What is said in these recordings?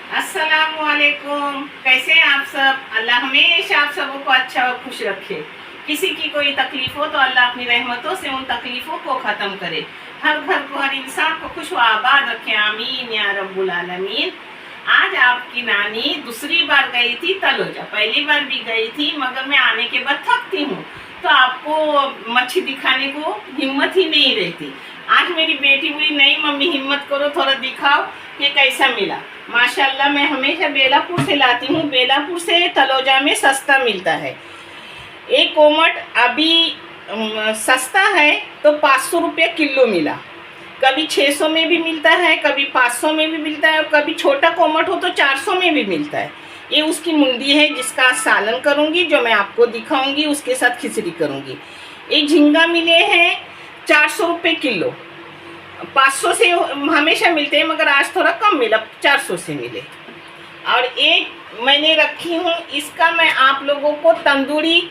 अस्सलामुअलैकुम। कैसे हैं आप सब? अल्लाह हमेशा आप सबों को अच्छा और खुश रखे। किसी की कोई तकलीफ हो तो अल्लाह अपनी रहमतों से उन तकलीफों को ख़त्म करे। हर घर को, हर इंसान को खुश व आबाद रखे। आमीन या रब्बुल आलमीन। आज आपकी नानी दूसरी बार गई थी तलोजा। पहली बार भी गई थी मगर मैं आने के बाद थकती हूँ तो आपको मच्छी दिखाने को हिम्मत ही नहीं रहती। आज मेरी बेटी बोली नहीं मम्मी हिम्मत करो, थोड़ा दिखाओ कि कैसा मिला। माशाल्लाह मैं हमेशा बेलापुर से लाती हूँ। बेलापुर से तलोजा में सस्ता मिलता है। एक कोमट अभी सस्ता है तो 500 रुपये किलो मिला। कभी 600 में भी मिलता है, कभी 500 में भी मिलता है और कभी छोटा कोमट हो तो 400 में भी मिलता है। ये उसकी मुंडी है जिसका सालन करूँगी, जो मैं आपको दिखाऊंगी। उसके साथ खिचड़ी करूँगी। एक झींगा मिले हैं 400 रुपये किलो। 500 से हमेशा मिलते हैं मगर आज थोड़ा कम मिला, 400 से मिले। और एक मैंने रखी हूँ, इसका मैं आप लोगों को तंदूरी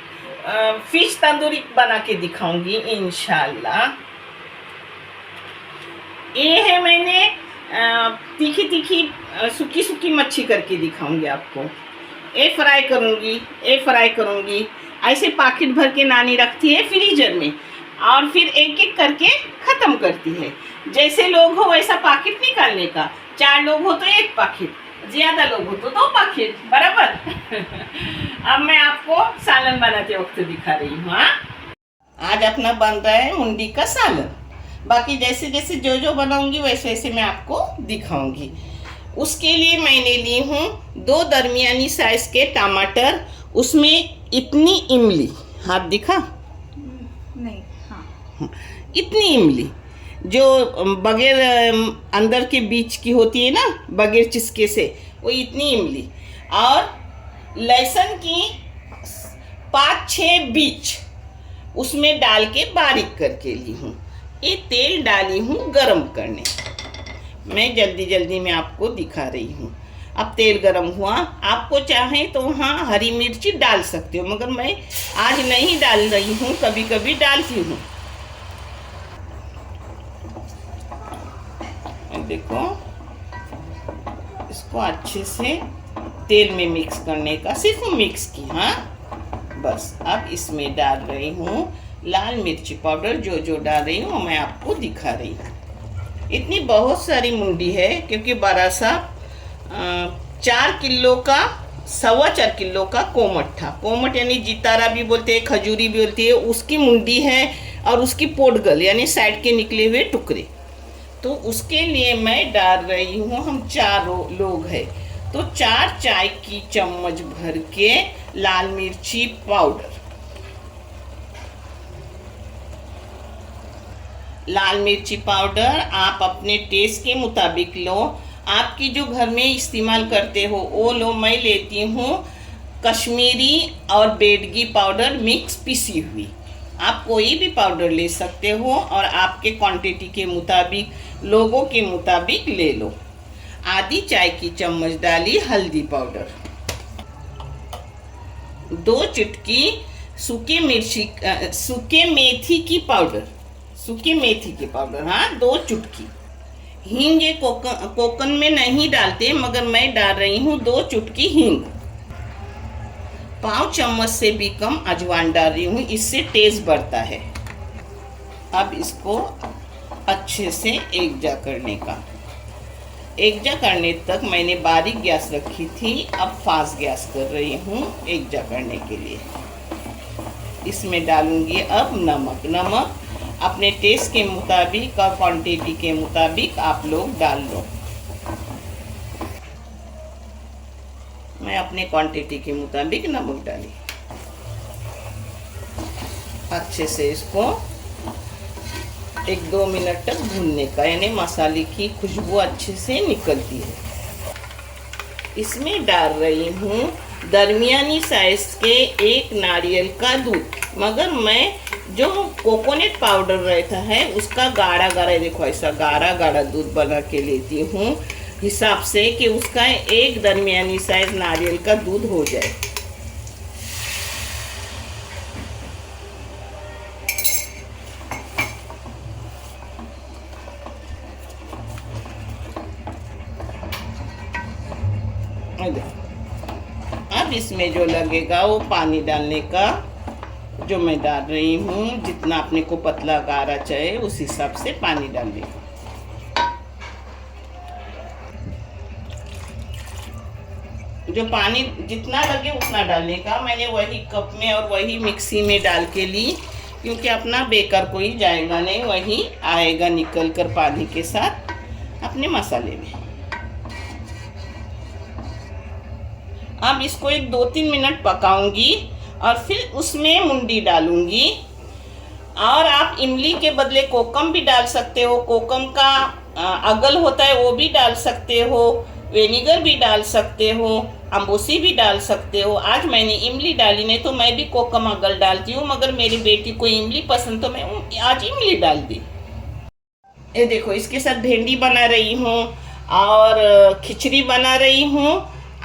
फिश तंदूरी बना के दिखाऊंगी इंशाल्लाह। ये है मैंने तीखी तीखी सूखी सूखी मच्छी करके दिखाऊंगी आपको। ये फ्राई करूंगी, ये फ्राई करूंगी। ऐसे पैकेट भर के नानी रखती है फ्रीजर में और फिर एक एक करके ख़त्म करती है। जैसे लोग हो वैसा पैकेट निकालने का। 4 लोग हो तो 1 पैकेट, ज़्यादा लोग हो तो 2 पैकेट, बराबर। अब मैं आपको सालन बनाते वक्त दिखा रही हूँ। हाँ, आज अपना बन रहा है मुंडी का सालन। बाकी जैसे जैसे जो बनाऊंगी वैसे वैसे मैं आपको दिखाऊंगी। उसके लिए मैंने ली हूँ 2 दरमियानी साइज के टमाटर, उसमें इतनी इमली, हाथ दिखा नहीं, हाँ, इतनी इमली जो बगैर अंदर के बीच की होती है ना, बगैर चिसके से, वो इतनी इमली। और लहसुन की 5-6 बीज उसमें डाल के बारीक करके ली हूँ। ये तेल डाली हूँ गरम करने। मैं जल्दी जल्दी में आपको दिखा रही हूँ। अब तेल गरम हुआ, आपको चाहें तो वहाँ हरी मिर्ची डाल सकते हो मगर मैं आज नहीं डाल रही हूँ, कभी कभी डालती हूँ। देखो, इसको अच्छे से तेल में मिक्स करने का, सिर्फ मिक्स की। हाँ बस, अब इसमें डाल रही हूँ लाल मिर्ची पाउडर। जो डाल रही हूँ मैं आपको दिखा रही हूँ। इतनी बहुत सारी मुंडी है क्योंकि बड़ा सा 4 किलो का 4.25 किलो का कोमट था। कोमट यानी जितारा भी बोलते हैं, खजूरी भी बोलती है, उसकी मुंडी है। और उसकी पोटगल यानी साइड के निकले हुए टुकड़े। तो उसके लिए मैं डाल रही हूँ, हम 4 लोग हैं तो 4 चाय की चम्मच भर के लाल मिर्ची पाउडर। लाल मिर्ची पाउडर आप अपने टेस्ट के मुताबिक लो। आपकी जो घर में इस्तेमाल करते हो वो लो। मैं लेती हूँ कश्मीरी और बेडगी पाउडर मिक्स पिसी हुई। आप कोई भी पाउडर ले सकते हो और आपके क्वांटिटी के मुताबिक, लोगों के मुताबिक ले लो। आधी चाय की चम्मच डाली हल्दी पाउडर। 2 चुटकी सूखे मेथी की पाउडर, सूखी मेथी के पाउडर। हाँ, 2 चुटकी। हींग ये कोकन में नहीं डालते मगर मैं डाल रही हूँ 2 चुटकी हींग। 5 चम्मच से भी कम अजवाइन डाल रही हूँ, इससे टेस्ट बढ़ता है। अब इसको अच्छे से एकजा करने का। एकजा करने तक मैंने बारीक गैस रखी थी, अब फास्ट गैस कर रही हूँ एकजा करने के लिए। इसमें डालूंगी अब नमक अपने टेस्ट के मुताबिक और क्वांटिटी के मुताबिक आप लोग डाल लो। मैं अपने क्वांटिटी के मुताबिक नमक डाली। अच्छे से इसको 1-2 मिनट तक भूनने का, यानी मसाले की खुशबू अच्छे से निकलती है। इसमें डाल रही हूँ दरमियानी साइज के 1 नारियल का दूध। मगर मैं जो कोकोनट पाउडर रहता है उसका गाढ़ा गाढ़ा, देखो ऐसा गाढ़ा गाढ़ा दूध बना के लेती हूँ हिसाब से कि उसका 1 दरमियानी साइज नारियल का दूध हो जाए। अब इसमें जो लगेगा वो पानी डालने का, जो मैं डाल रही हूँ, जितना अपने को पतला गाढ़ा चाहिए उस हिसाब से पानी डालिए। जो पानी जितना लगे उतना डालने का। मैंने वही कप में और वही मिक्सी में डाल के ली, क्योंकि अपना बेकार कोई जाएगा नहीं, वही आएगा निकल कर पानी के साथ अपने मसाले में। अब इसको एक 2-3 मिनट पकाऊंगी और फिर उसमें मुंडी डालूंगी। और आप इमली के बदले कोकम भी डाल सकते हो, कोकम का अगल होता है वो भी डाल सकते हो, विनेगर भी डाल सकते हो, अम्बोसी भी डाल सकते हो। आज मैंने इमली डाली, नहीं तो मैं भी कोकम अगल डालती हूँ, मगर मेरी बेटी को इमली पसंद तो मैं आज इमली डाल दी। ये देखो, इसके साथ भिंडी बना रही हूँ और खिचड़ी बना रही हूँ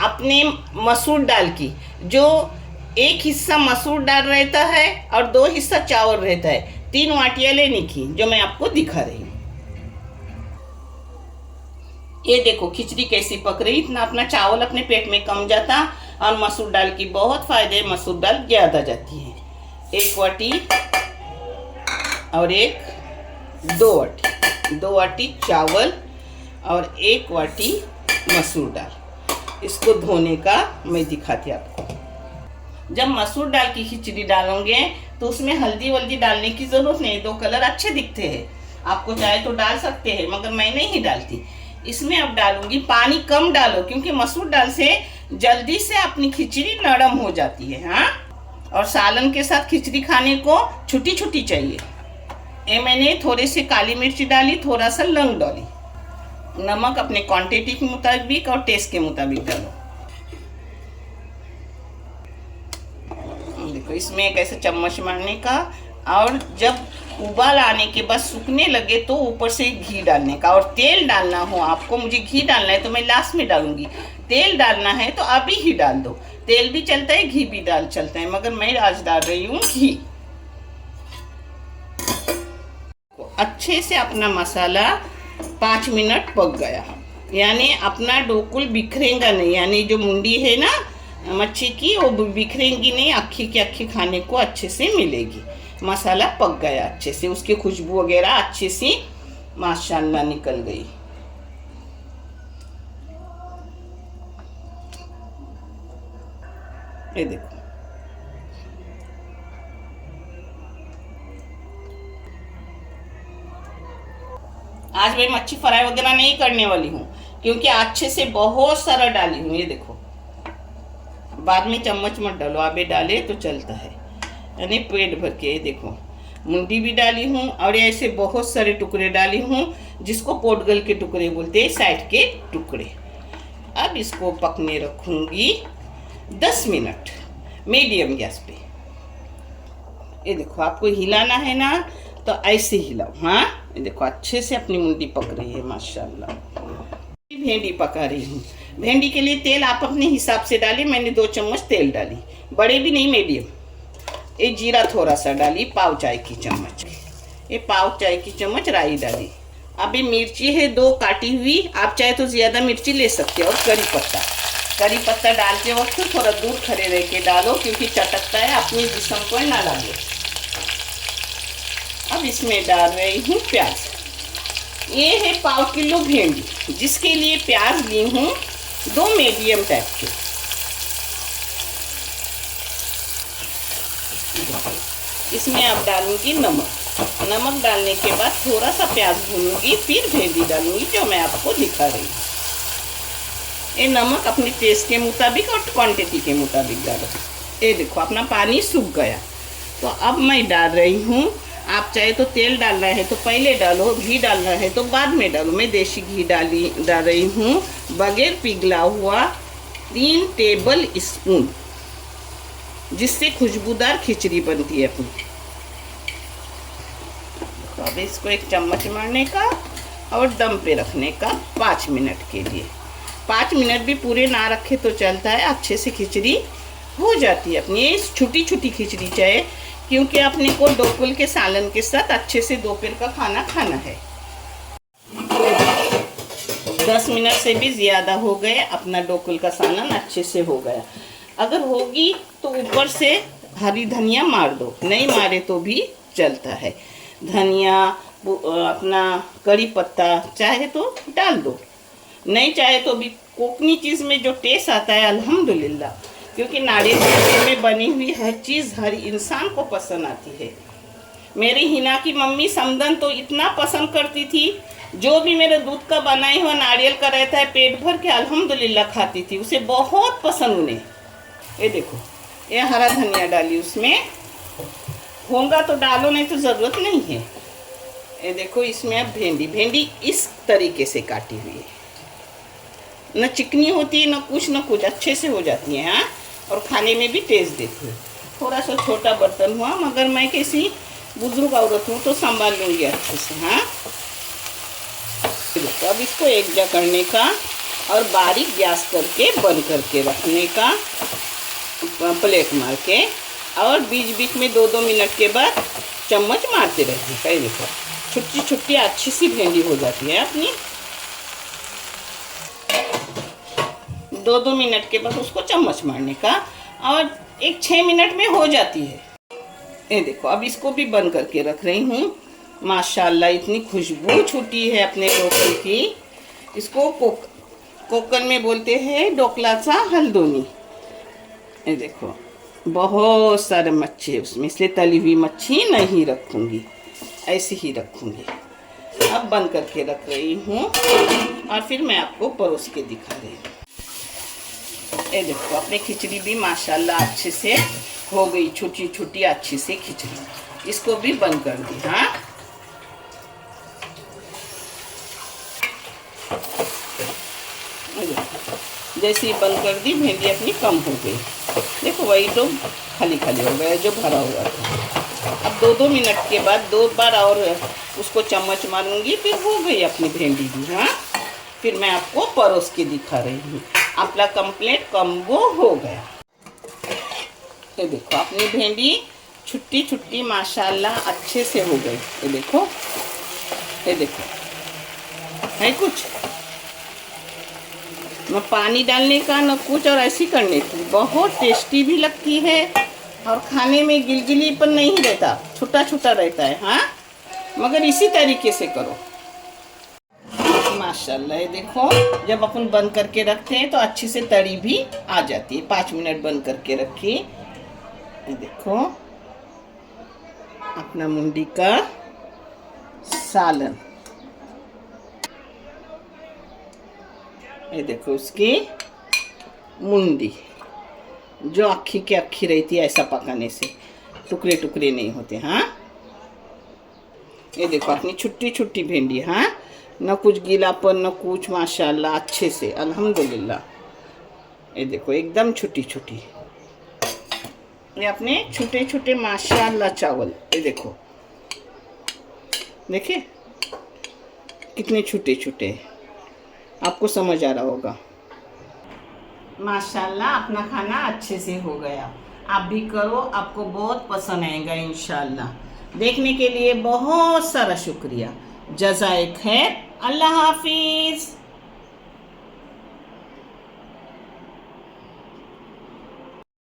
अपने मसूर दाल की। जो एक हिस्सा मसूर दाल रहता है और 2 हिस्सा चावल रहता है। 3 वाटियाँ लेने की, जो मैं आपको दिखा रही हूँ। ये देखो खिचड़ी कैसी पक रही। इतना अपना चावल अपने पेट में कम जाता और मसूर दाल की बहुत फायदे, मसूर दाल ज्यादा जाती है। 1 वाटी और 2 वाटी, 2 वाटी चावल और 1 वाटी मसूर दाल। इसको धोने का मैं दिखाती आपको। जब मसूर दाल की खिचड़ी डालोगे तो उसमें हल्दी वल्दी डालने की जरूरत नहीं, 2 कलर अच्छे दिखते हैं। आपको चाहे तो डाल सकते हैं, मगर मैं नहीं डालती। इसमें अब डालूंगी, पानी कम डालो क्योंकि मसूर दाल से जल्दी से अपनी खिचड़ी नरम हो जाती है। हाँ, और सालन के साथ खिचड़ी खाने को छोटी छोटी चाहिए। ये मैंने थोड़ी सी काली मिर्ची डाली, थोड़ा सा लौंग डाली। नमक अपने क्वांटिटी के मुताबिक और टेस्ट के मुताबिक डालो। देखो इसमें एक ऐसे चम्मच मारने का, और जब उबाल आने के बाद सूखने लगे तो ऊपर से घी डालने का। और तेल डालना हो आपको, मुझे घी डालना है तो मैं लास्ट में डालूंगी। तेल डालना है तो अभी ही डाल दो, तेल भी चलता है घी भी डाल चलता है, मगर मैं आज डाल रही हूँ घी। अच्छे से अपना मसाला 5 मिनट पक गया, यानी अपना डोकुल बिखरेगा नहीं, यानी जो मुंडी है ना मच्छी की वो बिखरेंगी नहीं, अक्खी की अक्खी खाने को अच्छे से मिलेगी। मसाला पक गया अच्छे से, उसकी खुशबू वगैरह अच्छे से माशाल्लाह निकल गई। ये देखो, आज मैं मच्छी फ्राई वगैरह नहीं करने वाली हूँ, क्योंकि अच्छे से बहुत सारा डाली हूँ। ये देखो, बाद में चम्मच मत डालो, आबे डाले तो चलता है, यानी पेट भर के। देखो मुंडी भी डाली हूँ और ऐसे बहुत सारे टुकड़े डाली हूँ, जिसको पोटगल के टुकड़े बोलते हैं, साइड के टुकड़े। अब इसको पकने रखूँगी 10 मिनट मीडियम गैस पे। ये देखो, आपको हिलाना है ना तो ऐसे हिलाओ। हाँ, ये देखो अच्छे से अपनी मुंडी पक रही है माशाल्लाह। भिंडी पका रही हूँ। भिंडी के लिए तेल आप अपने हिसाब से डालिए, मैंने 2 चम्मच तेल डाली, बड़े भी नहीं मीडियम। ये जीरा थोड़ा सा डाली, पाव चाय की चम्मच। ये पाव चाय की चम्मच राई डाली। अब ये मिर्ची है 2 काटी हुई, आप चाहे तो ज़्यादा मिर्ची ले सकते हो। और करी पत्ता डालते वक्त थोड़ा दूर खड़े रह के डालो, क्योंकि चटकता है, अपने जिस्म को ना लगे। अब इसमें डाल रही हूँ प्याज। ये है 1/4 किलो भिंडी, जिसके लिए प्याज ली हूँ 2 मीडियम टाइप के। इसमें अब डालूंगी नमक डालने के बाद थोड़ा सा प्याज भूनूंगी, फिर भिंडी डालूंगी, जो मैं आपको दिखा रही हूँ। ये नमक अपने टेस्ट के मुताबिक और क्वांटिटी के मुताबिक डालो। ये देखो अपना पानी सूख गया, तो अब मैं डाल रही हूँ। आप चाहे तो तेल डालना है तो पहले डालो, घी डालना है तो बाद में डालो। मैं देसी घी डाल रही हूँ, बगैर पिघला हुआ 3 टेबल स्पून, जिससे खुशबूदार खिचड़ी बनती है अपनी। तो अब इसको एक चम्मच मारने का और दम पे रखने का 5 मिनट के लिए। 5 मिनट भी पूरे ना रखे तो चलता है, अच्छे से खिचड़ी हो जाती है अपनी। ये छोटी छोटी खिचड़ी चाहिए, क्योंकि अपने को डोकुल के सालन के साथ अच्छे से दोपहर का खाना खाना है। 10 मिनट से भी ज़्यादा हो गए, अपना डोकुल का सालन अच्छे से हो गया। अगर होगी तो ऊपर से हरी धनिया मार दो, नहीं मारे तो भी चलता है। धनिया अपना कड़ी पत्ता चाहे तो डाल दो, नहीं चाहे तो भी। कोकनी चीज़ में जो टेस्ट आता है अल्हम्दुलिल्लाह, क्योंकि नारियल के तेल में बनी हुई हर चीज़ हर इंसान को पसंद आती है। मेरी हिना की मम्मी समदन तो इतना पसंद करती थी, जो भी मेरे दूध का बनाई हुआ नारियल का रहता है पेट भर के अल्हम्दुलिल्लाह खाती थी, उसे बहुत पसंद उन्हें। ये देखो, ये हरा धनिया डाली उसमें, होगा तो डालो, नहीं तो ज़रूरत नहीं है। ये देखो, इसमें अब भिंडी इस तरीके से काटी हुई है, न चिकनी होती है न कुछ अच्छे से हो जाती है। हाँ, और खाने में भी टेस्ट देती है। थोड़ा सा छोटा बर्तन हुआ, मगर मैं कैसी बुजुर्ग औरत हूँ तो संभाल लूँगी अच्छे से। हाँ, देखो अब इसको एक जा करने का और बारीक गैस करके बंद करके रखने का, प्लेट मार के, और बीच बीच में 2-2 मिनट के बाद चम्मच मारते रहने का। देखो छुट्टी छुट्टी अच्छी सी भिंडी हो जाती है अपनी। 2-2 मिनट के बाद उसको चम्मच मारने का, और 6 मिनट में हो जाती है। ये देखो, अब इसको भी बंद करके रख रही हूँ। माशाल्लाह इतनी खुशबू छूटी है अपने कोकन की। इसको कोकन में बोलते हैं ढोकलाचा हल्दोनी। ये देखो, बहुत सारे मच्छी है उसमें, इसलिए तली हुई मच्छी नहीं रखूँगी, ऐसी ही रखूँगी। अब बंद करके रख रही हूँ और फिर मैं आपको परोस के दिखा रही हूँ। ये देखो, अपनी खिचड़ी भी माशाल्लाह अच्छे से हो गई, छोटी छोटी अच्छी से खिचड़ी। इसको भी बंद कर दी। हाँ, जैसे ही बंद कर दी, भिंडी अपनी कम हो गई। देखो, वही तो खाली खाली हो गया जो भरा हुआ था। अब 2-2 मिनट के बाद 2 बार और उसको चम्मच मारूंगी, फिर हो गई अपनी भिंडी भी। हाँ, फिर मैं आपको परोस के दिखा रही हूँ। अपना कंप्लीट कम्बो हो गया। ये देखो, अपनी भिंडी छुट्टी छुट्टी माशाल्लाह अच्छे से हो गई। ये देखो, ये देखो, है कुछ न पानी डालने का न कुछ, और ऐसी करने की बहुत टेस्टी भी लगती है, और खाने में गिलगिलीपन नहीं रहता, छोटा छोटा रहता है। हाँ, मगर इसी तरीके से करो माशाल्लाह। ये देखो, जब अपन बंद करके रखते हैं तो अच्छी से तरी भी आ जाती है। 5 मिनट बंद करके रखिए। ये देखो, अपना मुंडी का सालन। ये देखो, उसकी मुंडी जो अक्खी के अक्खी रहती है, ऐसा पकाने से टुकड़े टुकड़े नहीं होते। हाँ, ये देखो, अपनी छुट्टी छुट्टी भिंडी। हाँ, न कुछ गीलापन न कुछ, माशाल्लाह अच्छे से अल्हम्दुलिल्लाह। ये देखो, एकदम छोटी छोटी। ये अपने छोटे छोटे माशाल्लाह चावल। ये देखो, देखिए कितने छोटे छोटे, आपको समझ आ रहा होगा। माशाल्लाह अपना खाना अच्छे से हो गया। आप भी करो, आपको बहुत पसंद आएगा इंशाल्लाह। देखने के लिए बहुत सारा शुक्रिया। जज़ाए खैर। अल्लाह हाफिज़।